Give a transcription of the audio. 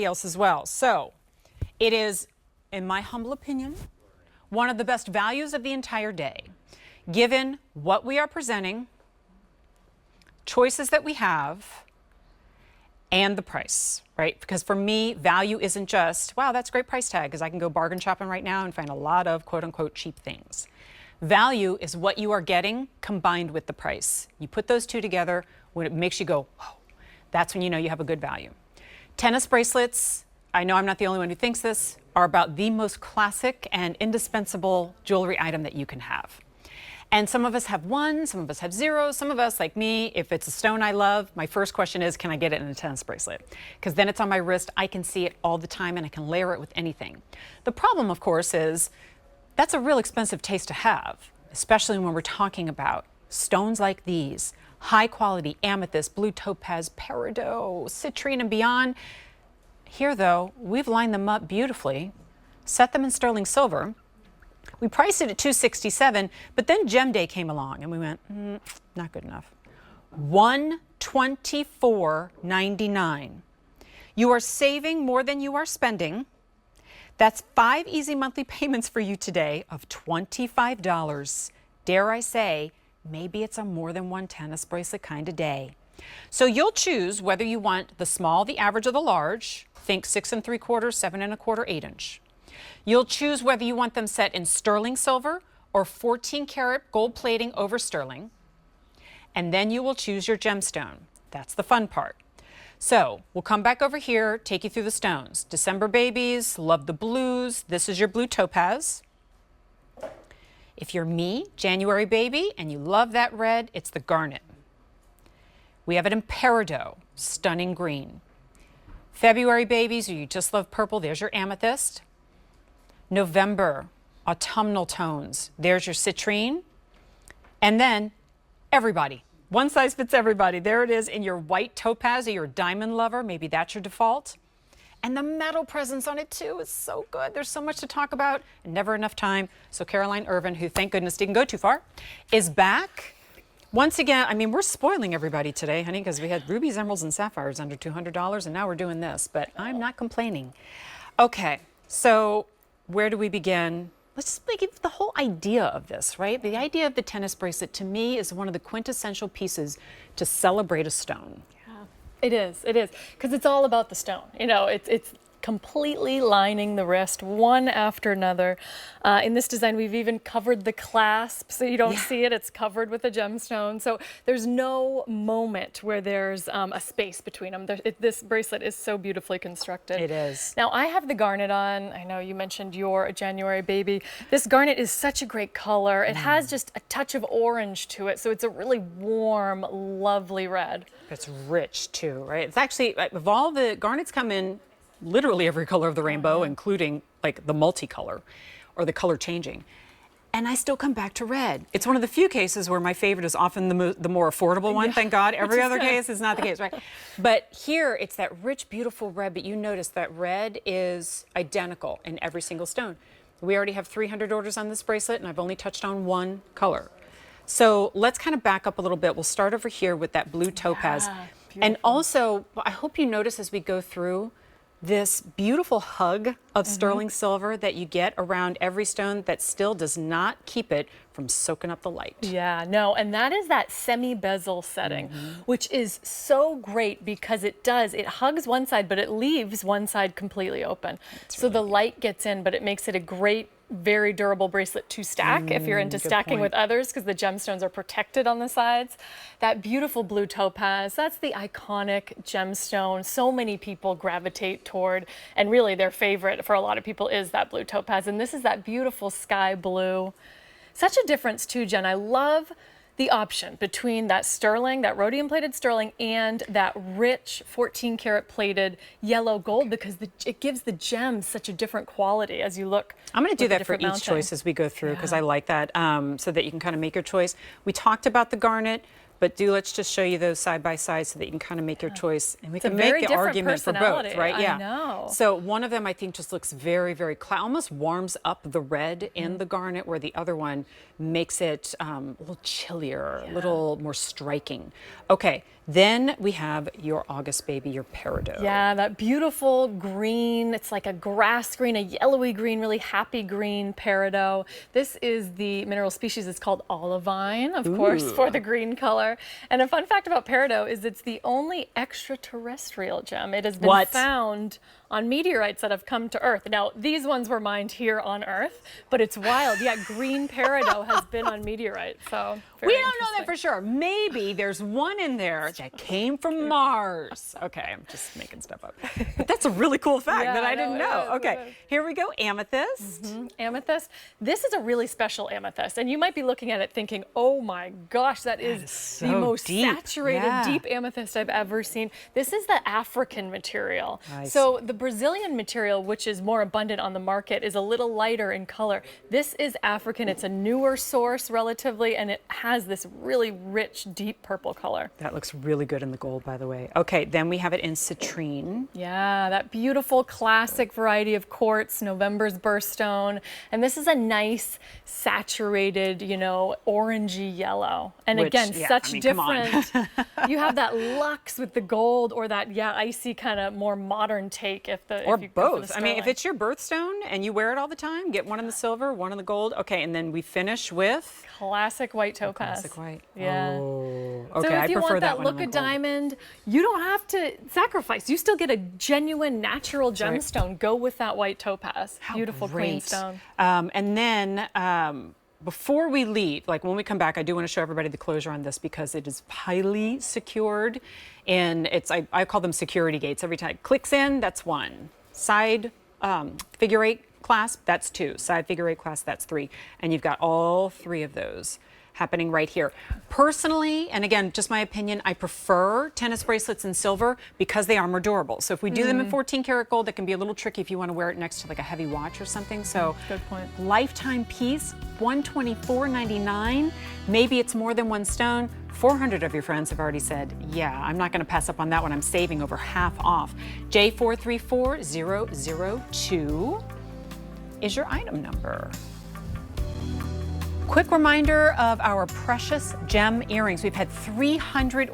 else as well. So it is, in my humble opinion, one of the best values of the entire day, given what we are presenting, choices that we have, and the price, right? Because for me, value isn't just, wow, that's a great price tag, because I can go bargain shopping right now and find a lot of quote unquote cheap things. Value is what you are getting combined with the price. You put those two together, when it makes you go, whoa, that's when you know you have a good value. Tennis bracelets, I know I'm not the only one who thinks this, are about the most classic and indispensable jewelry item that you can have. And some of us have one, some of us have zero, some of us, like me, if it's a stone I love, my first question is, can I get it in a tennis bracelet? Because then it's on my wrist, I can see it all the time, and I can layer it with anything. The problem, of course, is that's a real expensive taste to have, especially when we're talking about stones like these, high quality amethyst, blue topaz, peridot, citrine, and beyond. Here, though, we've lined them up beautifully, set them in sterling silver. We priced it at $267, but then Gem Day came along and we went, not good enough. $124.99. You are saving more than you are spending. That's 5 easy monthly payments for you today of $25. Dare I say, maybe it's a more than one tennis bracelet kind of day. So you'll choose whether you want the small, the average, or the large. Think 6 3/4, 7 1/4, 8 inch. You'll choose whether you want them set in sterling silver or 14 karat gold plating over sterling. And then you will choose your gemstone. That's the fun part. So we'll come back over here, take you through the stones. December babies, love the blues. This is your blue topaz. If you're me, January baby, and you love that red, it's the garnet. We have it in peridot, stunning green. February babies, or you just love purple, there's your amethyst. November, autumnal tones, there's your citrine. And then everybody, one size fits everybody. There it is in your white topaz or your diamond lover, maybe that's your default. And the metal presence on it too is so good. There's so much to talk about and never enough time. So Caroline Irvin, who thank goodness didn't go too far, is back. Once again, I mean, we're spoiling everybody today, honey, because we had rubies, emeralds, and sapphires under $200, and now we're doing this, but I'm not complaining. Okay, so where do we begin? Let's just make it the whole idea of this, right? The idea of the tennis bracelet, to me, is one of the quintessential pieces to celebrate a stone. Yeah, it is, because it's all about the stone. You know, it's completely lining the wrist one after another. In this design, we've even covered the clasp so you don't see it. It's covered with a gemstone. So there's no moment where there's a space between them. This bracelet is so beautifully constructed. It is. Now, I have the garnet on. I know you mentioned you're a January baby. This garnet is such a great color. It has just a touch of orange to it. So it's a really warm, lovely red. It's rich too, right? It's actually, of all the garnets come in literally every color of the rainbow, including like the multicolor or the color changing. And I still come back to red. It's one of the few cases where my favorite is often the more affordable one, thank God. Every other case is not the case, right? But here it's that rich, beautiful red, but you notice that red is identical in every single stone. We already have 300 orders on this bracelet, and I've only touched on one color. So let's kind of back up a little bit. We'll start over here with that blue topaz. And also, I hope you notice as we go through, this beautiful hug of sterling silver that you get around every stone that still does not keep it from soaking up the light. Yeah, no, and that is that semi-bezel setting, which is so great because it hugs one side, but it leaves one side completely open. So the light gets in, but it makes it a great, very durable bracelet to stack if you're into stacking with others, because the gemstones are protected on the sides. That beautiful blue topaz, that's the iconic gemstone so many people gravitate toward, and really their favorite for a lot of people is that blue topaz. And this is that beautiful sky blue. Such a difference too, Jen. I love the option between that sterling, that rhodium plated sterling, and that rich 14 karat plated yellow gold, because it gives the gems such a different quality as you look. I'm going to do that for each choice as we go through, because I like that, so that you can kind of make your choice. We talked about the garnet, but let's just show you those side by side so that you can kind of make your choice, and we can make the argument for both, right? I know. Wow. So one of them I think just looks very, very almost warms up the red in the garnet, where the other one makes it a little chillier, a little more striking. Okay, then we have your August baby, your peridot. Yeah, that beautiful green. It's like a grass green, a yellowy green, really happy green peridot. This is the mineral species. It's called olivine, of course, for the green color. And a fun fact about peridot is it's the only extraterrestrial gem. It has been found on meteorites that have come to Earth. Now, these ones were mined here on Earth, but it's wild. Yeah, green peridot has been on meteorites. So we don't know that for sure. Maybe there's one in there that came from Mars. Okay, I'm just making stuff up. But that's a really cool fact that I didn't know. Okay, here we go. Amethyst. Amethyst. This is a really special amethyst, and you might be looking at it thinking, "Oh my gosh, that is so the most deep. saturated, deep amethyst I've ever seen." This is the African material. So the Brazilian material, which is more abundant on the market, is a little lighter in color. This is African. It's a newer source relatively, and it has this really rich, deep purple color. That looks really good in the gold, by the way. Okay, then we have it in citrine. Yeah, that beautiful classic variety of quartz, November's birthstone. And this is a nice, saturated, you know, orangey yellow. And again, such different. You have that luxe with the gold, or that, icy kind of more modern take. Or both. I mean, if it's your birthstone and you wear it all the time, get one in the silver, one in the gold. Okay, and then we finish with classic white topaz. Classic white. Yeah. Oh, So okay. if you want that one look of diamond, you don't have to sacrifice. You still get a genuine, natural gemstone. Go with that white topaz. Beautiful clean stone. And then before we leave, like when we come back, I do want to show everybody the closure on this because it is highly secured. And it's I call them security gates. Every time it clicks in, that's one. Side figure eight clasp, that's two. Side figure eight clasp, that's three. And you've got all three of those happening right here. Personally, and again, just my opinion, I prefer tennis bracelets in silver because they are more durable. So if we do them in 14 karat gold, that can be a little tricky if you want to wear it next to like a heavy watch or something. So good point. Lifetime piece, $124.99. Maybe it's more than one stone. 400 of your friends have already said, yeah, I'm not going to pass up on that one. I'm saving over half off. J434002 is your item number. Quick reminder of our precious gem earrings. We've had 300